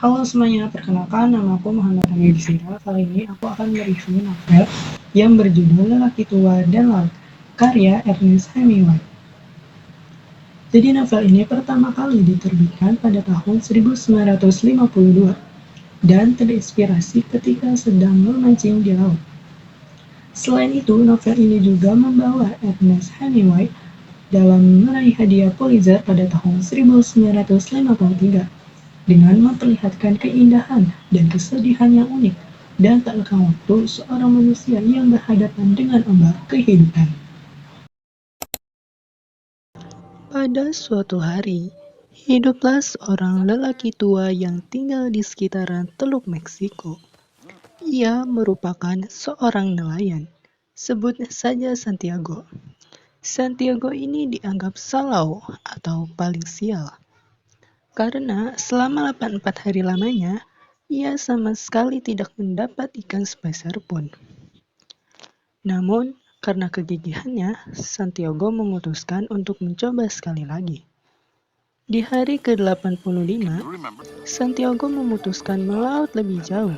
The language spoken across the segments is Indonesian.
Halo semuanya, perkenalkan nama aku Muhammad Hamid Zira. Kali ini aku akan mereview novel yang berjudul Lelaki Tua dan Laut, karya Ernest Hemingway. Jadi novel ini pertama kali diterbitkan pada tahun 1952 dan terinspirasi ketika sedang memancing di laut. Selain itu, novel ini juga membawa Ernest Hemingway dalam meraih hadiah Pulitzer pada tahun 1953 dengan memperlihatkan keindahan dan kesedihan yang unik dan tak lekang waktu seorang manusia yang berhadapan dengan ombak kehidupan. Pada suatu hari, hiduplah seorang lelaki tua yang tinggal di sekitaran Teluk Meksiko. Ia merupakan seorang nelayan. Sebut saja Santiago. Santiago ini dianggap salau atau paling sial. Karena selama 84 hari lamanya, ia sama sekali tidak mendapat ikan sepeser pun. Namun, karena kegigihannya, Santiago memutuskan untuk mencoba sekali lagi. Di hari ke-85, Santiago memutuskan melaut lebih jauh.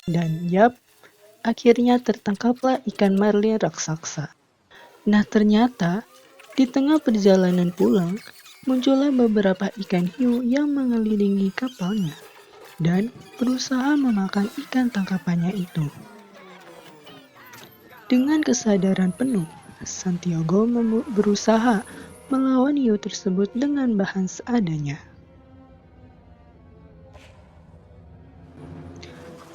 Dan akhirnya tertangkaplah ikan marlin raksasa. Nah ternyata, di tengah perjalanan pulang, muncullah beberapa ikan hiu yang mengelilingi kapalnya dan berusaha memakan ikan tangkapannya itu. Dengan kesadaran penuh, Santiago berusaha melawan hiu tersebut dengan bahan seadanya.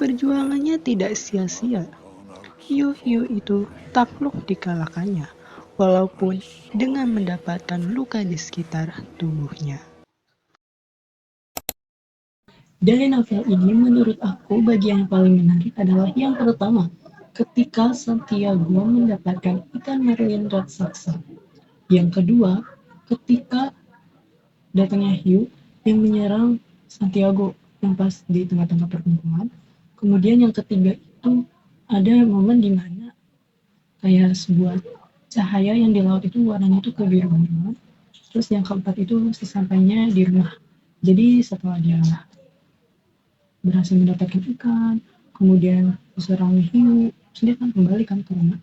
Perjuangannya tidak sia-sia. Hiu-hiu itu takluk dikalahkannya, walaupun dengan mendapatkan luka di sekitar tubuhnya. Dari novel ini, menurut aku, bagian yang paling menarik adalah yang pertama, ketika Santiago mendapatkan ikan marlin raksasa. Yang kedua, ketika datangnya hiu yang menyerang Santiago yang pas di tengah-tengah perkumpulan. Kemudian yang ketiga itu ada momen di mana kayak sebuah cahaya yang di laut itu warnanya itu kebiru-biruan. Terus yang keempat itu sesampainya di rumah. Jadi setelah dia berhasil mendapatkan ikan, kemudian diserang hiu, terus dia kan kembali kan ke rumah.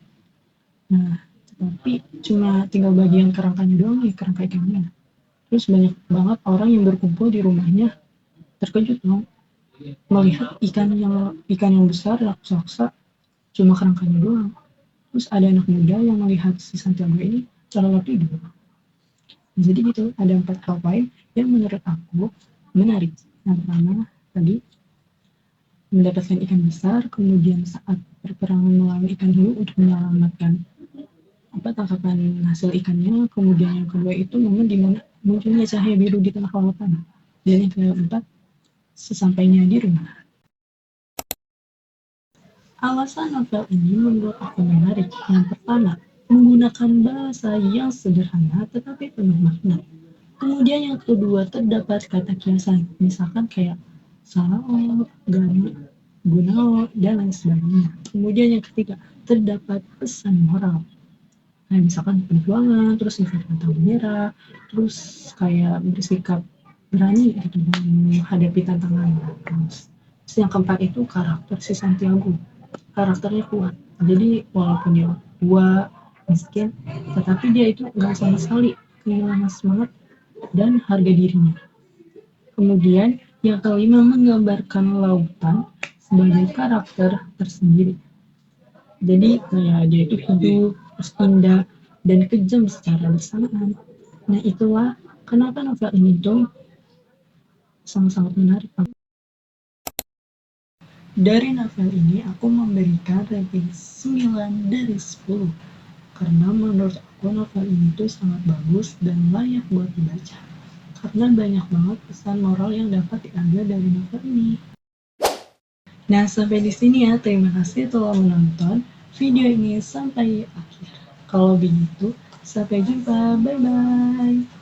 Nah, tapi cuma tinggal bagian kerangkanya doang nih, kerangka ikannya. Terus banyak banget orang yang berkumpul di rumahnya, terkejut dong melihat ikan yang besar raksasa cuma kerangkanya doang. Terus ada anak muda yang melihat si Santiago ini terlelap tidur. Jadi gitu, ada 4 hal poin yang menurut aku menarik. Yang pertama tadi mendapatkan ikan besar, kemudian saat perperangan melawan ikan hiu untuk menyelamatkan tangkapan hasil ikannya, kemudian yang kedua itu momen dimana munculnya cahaya biru di tengah lautan, dan yang keempat sesampainya di rumah. Alasan novel ini menurut aku menarik. Yang pertama, menggunakan bahasa yang sederhana tetapi penuh makna. Kemudian yang kedua, terdapat kata kiasan, misalkan kayak salao, gana, gunao, dan lain sebagainya. Kemudian yang ketiga, terdapat pesan moral. Kayak misalkan perjuangan, terus sifat pantang menyerah, terus kayak bersikap berani gitu menghadapi tantangan. Terus yang keempat itu karakter si Santiago. Karakternya kuat. Jadi walaupun dia tua, miskin, tetapi dia itu nggak sama sekali kehilangan semangat dan harga dirinya. Kemudian yang kelima, menggambarkan lautan sebagai karakter tersendiri. Jadi kayak dia itu hidup, terus indah, dan kejam secara bersamaan. Nah itulah kenapa novel ini tuh sangat-sangat menarik. Dari novel ini aku memberikan rating 9 dari 10. Karena menurut aku novel ini tuh sangat bagus dan layak buat dibaca. Karena banyak banget pesan moral yang dapat diambil dari novel ini. Nah, sampai di sini ya. Terima kasih telah menonton video ini sampai akhir. Kalau begitu, sampai jumpa. Bye-bye.